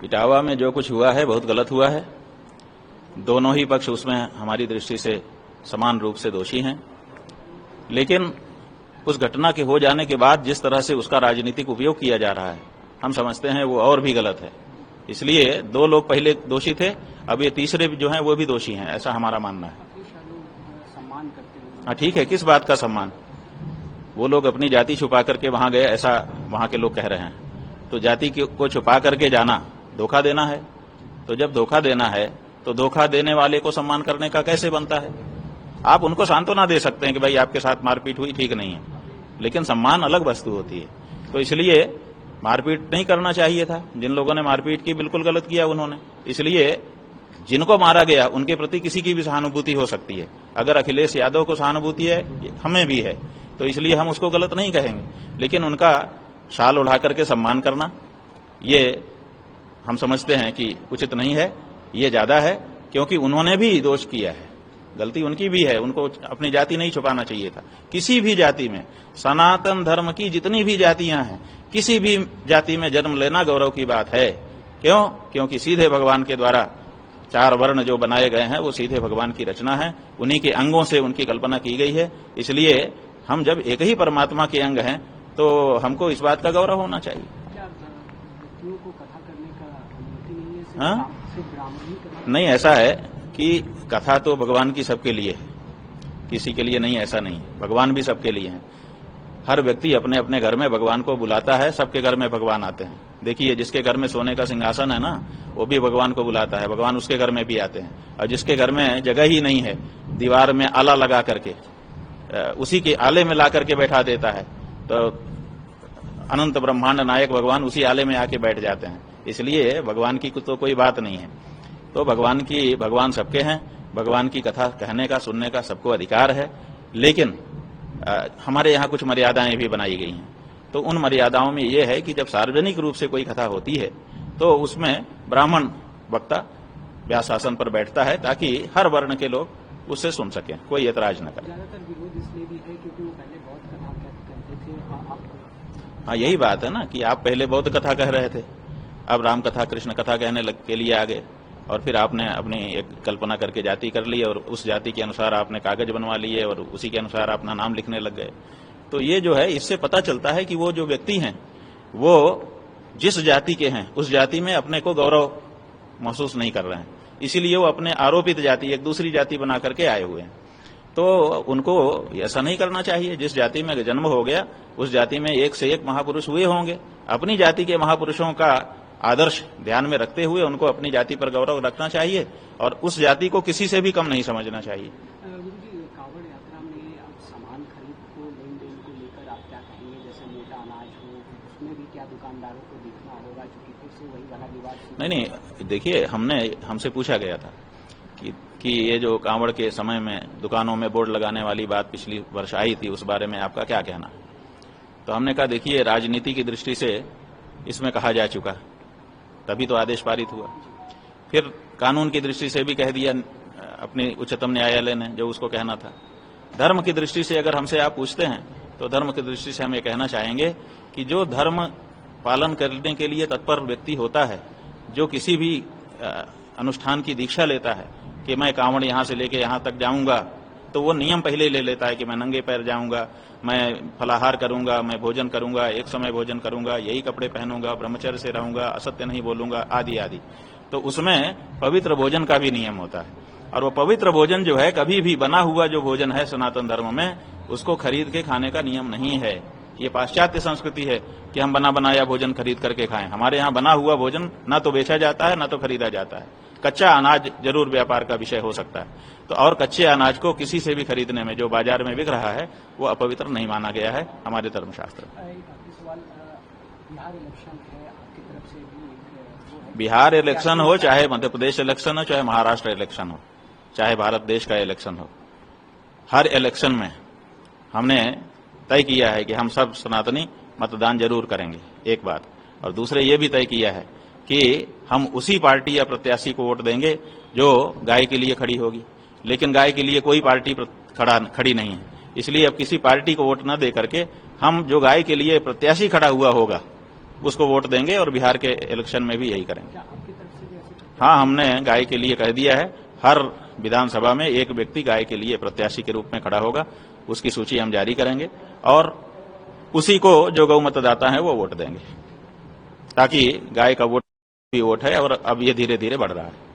इटावा में जो कुछ हुआ है बहुत गलत हुआ है। दोनों ही पक्ष उसमें हमारी दृष्टि से समान रूप से दोषी हैं, लेकिन उस घटना के हो जाने के बाद जिस तरह से उसका राजनीतिक उपयोग किया जा रहा है, हम समझते हैं वो और भी गलत है। इसलिए दो लोग पहले दोषी थे, अब ये तीसरे जो हैं वो भी दोषी हैं, ऐसा हमारा मानना है। हाँ ठीक है, किस बात का सम्मान? वो लोग अपनी जाति छुपा करके वहां गए, ऐसा वहां के लोग कह रहे हैं। तो जाति को छुपा करके जाना धोखा देना है। तो जब धोखा देना है तो धोखा देने वाले को सम्मान करने का कैसे बनता है? आप उनको सांत्वना दे सकते हैं कि भाई आपके साथ मारपीट हुई, ठीक नहीं है, लेकिन सम्मान अलग वस्तु होती है। तो इसलिए मारपीट नहीं करना चाहिए था। जिन लोगों ने मारपीट की बिल्कुल गलत किया उन्होंने। इसलिए जिनको मारा गया उनके प्रति किसी की भी सहानुभूति हो सकती है। अगर अखिलेश यादव को सहानुभूति है, हमें भी है, तो इसलिए हम उसको गलत नहीं कहेंगे, लेकिन उनका शाल उड़ा करके सम्मान करना ये हम समझते हैं कि उचित नहीं है। ये ज्यादा है, क्योंकि उन्होंने भी दोष किया है, गलती उनकी भी है। उनको अपनी जाति नहीं छुपाना चाहिए था। किसी भी जाति में, सनातन धर्म की जितनी भी जातियां हैं, किसी भी जाति में जन्म लेना गौरव की बात है। क्यों? क्योंकि सीधे भगवान के द्वारा 4 वर्ण जो बनाए गए हैं वो सीधे भगवान की रचना है, उन्हीं के अंगों से उनकी कल्पना की गई है। इसलिए हम जब एक ही परमात्मा के अंग हैं तो हमको इस बात का गौरव होना चाहिए। हाँ? नहीं, ऐसा है कि कथा तो भगवान की सबके लिए है, किसी के लिए नहीं, ऐसा नहीं। भगवान भी सबके लिए है। हर व्यक्ति अपने अपने घर में भगवान को बुलाता है, सबके घर में भगवान आते हैं। देखिए, जिसके घर में सोने का सिंहासन है ना, वो भी भगवान को बुलाता है, भगवान उसके घर में भी आते हैं। और जिसके घर में जगह ही नहीं है, दीवार में आला लगा करके उसी के आले में ला करके बैठा देता है, तो अनंत ब्रह्मांड नायक भगवान उसी आले में आके बैठ जाते हैं। इसलिए भगवान की तो कोई बात नहीं है। तो भगवान सबके हैं। भगवान की कथा कहने का, सुनने का सबको अधिकार है, लेकिन हमारे यहाँ कुछ मर्यादाएं भी बनाई गई हैं। तो उन मर्यादाओं में ये है कि जब सार्वजनिक रूप से कोई कथा होती है तो उसमें ब्राह्मण वक्ता व्यासासन पर बैठता है, ताकि हर वर्ण के लोग उससे सुन सकें, कोई ऐतराज न करे। ज्यादातर विरोध इसलिए भी है क्योंकि वो पहले बहुत कथा कहते थे। हाँ, यही बात है ना कि आप पहले बौद्ध कथा कह रहे थे, अब राम कथा, कृष्ण कथा कहने के लिए आ गए, और फिर आपने अपनी एक कल्पना करके जाति कर ली और उस जाति के अनुसार आपने कागज बनवा लिए और उसी के अनुसार अपना नाम लिखने लग गए। तो ये जो है, इससे पता चलता है कि वो जो व्यक्ति हैं वो जिस जाति के हैं उस जाति में अपने को गौरव महसूस नहीं कर रहे हैं, इसीलिए वो अपने आरोपित जाति, एक दूसरी जाति बना करके आए हुए हैं। तो उनको ऐसा नहीं करना चाहिए। जिस जाति में जन्म हो गया उस जाति में एक से एक महापुरुष हुए होंगे। अपनी जाति के महापुरुषों का आदर्श ध्यान में रखते हुए उनको अपनी जाति पर गौरव रखना चाहिए और उस जाति को किसी से भी कम नहीं समझना चाहिए। गुरुजी, कांवड़ यात्रा में अब सामान खरीद को, लेन देन को लेकर आप क्या कहेंगे? जैसे मोटा अनाज हो, उसमें भी क्या दुकानदारों को देखना होगा, क्योंकि फिर से वही वाला विवाद? नहीं, देखिए, हमसे पूछा गया था कि ये जो कांवड़ के समय में दुकानों में बोर्ड लगाने वाली बात पिछली वर्ष आई थी, उस बारे में आपका क्या कहना? तो हमने कहा, देखिए, राजनीति की दृष्टि से इसमें कहा जा चुका, तभी तो आदेश पारित हुआ। फिर कानून की दृष्टि से भी कह दिया अपनी उच्चतम न्यायालय ने जो उसको कहना था। धर्म की दृष्टि से अगर हमसे आप पूछते हैं तो धर्म की दृष्टि से हम ये कहना चाहेंगे कि जो धर्म पालन करने के लिए तत्पर व्यक्ति होता है, जो किसी भी अनुष्ठान की दीक्षा लेता है कि मैं कांवड़ यहां से लेके यहां तक जाऊंगा, तो वो नियम पहले ले लेता है कि मैं नंगे पैर जाऊंगा, मैं फलाहार करूंगा, मैं भोजन करूंगा, एक समय भोजन करूंगा, यही कपड़े पहनूंगा, ब्रह्मचर्य से रहूंगा, असत्य नहीं बोलूंगा, आदि आदि। तो उसमें पवित्र भोजन का भी नियम होता है, और वो पवित्र भोजन जो है, कभी भी बना हुआ जो भोजन है सनातन धर्म में, उसको खरीद के खाने का नियम नहीं है। ये पाश्चात्य संस्कृति है कि हम बना बनाया भोजन खरीद करके खाएं। हमारे यहाँ बना हुआ भोजन ना तो बेचा जाता है ना तो खरीदा जाता है। कच्चा अनाज जरूर व्यापार का विषय हो सकता है, तो और कच्चे अनाज को किसी से भी खरीदने में जो बाजार में बिक रहा है वो अपवित्र नहीं माना गया है हमारे धर्मशास्त्र। बिहार इलेक्शन हो, चाहे मध्य प्रदेश इलेक्शन हो, चाहे महाराष्ट्र इलेक्शन हो, चाहे भारत देश का इलेक्शन हो, हर इलेक्शन में हमने तय किया है कि हम सब सनातनी मतदान जरूर करेंगे, एक बात। और दूसरे ये भी तय किया है कि हम उसी पार्टी या प्रत्याशी को वोट देंगे जो गाय के लिए खड़ी होगी, लेकिन गाय के लिए कोई पार्टी खड़ी नहीं है। इसलिए अब किसी पार्टी को वोट न दे करके हम जो गाय के लिए प्रत्याशी खड़ा हुआ होगा उसको वोट देंगे और बिहार के इलेक्शन में भी यही करेंगे। क्या आपकी तरफ से भी ऐसे? हाँ, हमने गाय के लिए कह दिया है, हर विधानसभा में एक व्यक्ति गाय के लिए प्रत्याशी के रूप में खड़ा होगा, उसकी सूची हम जारी करेंगे और उसी को जो गौ मतदाता है वो वोट देंगे, ताकि गाय का वोट भी वोट है और अब ये धीरे धीरे बढ़ रहा है।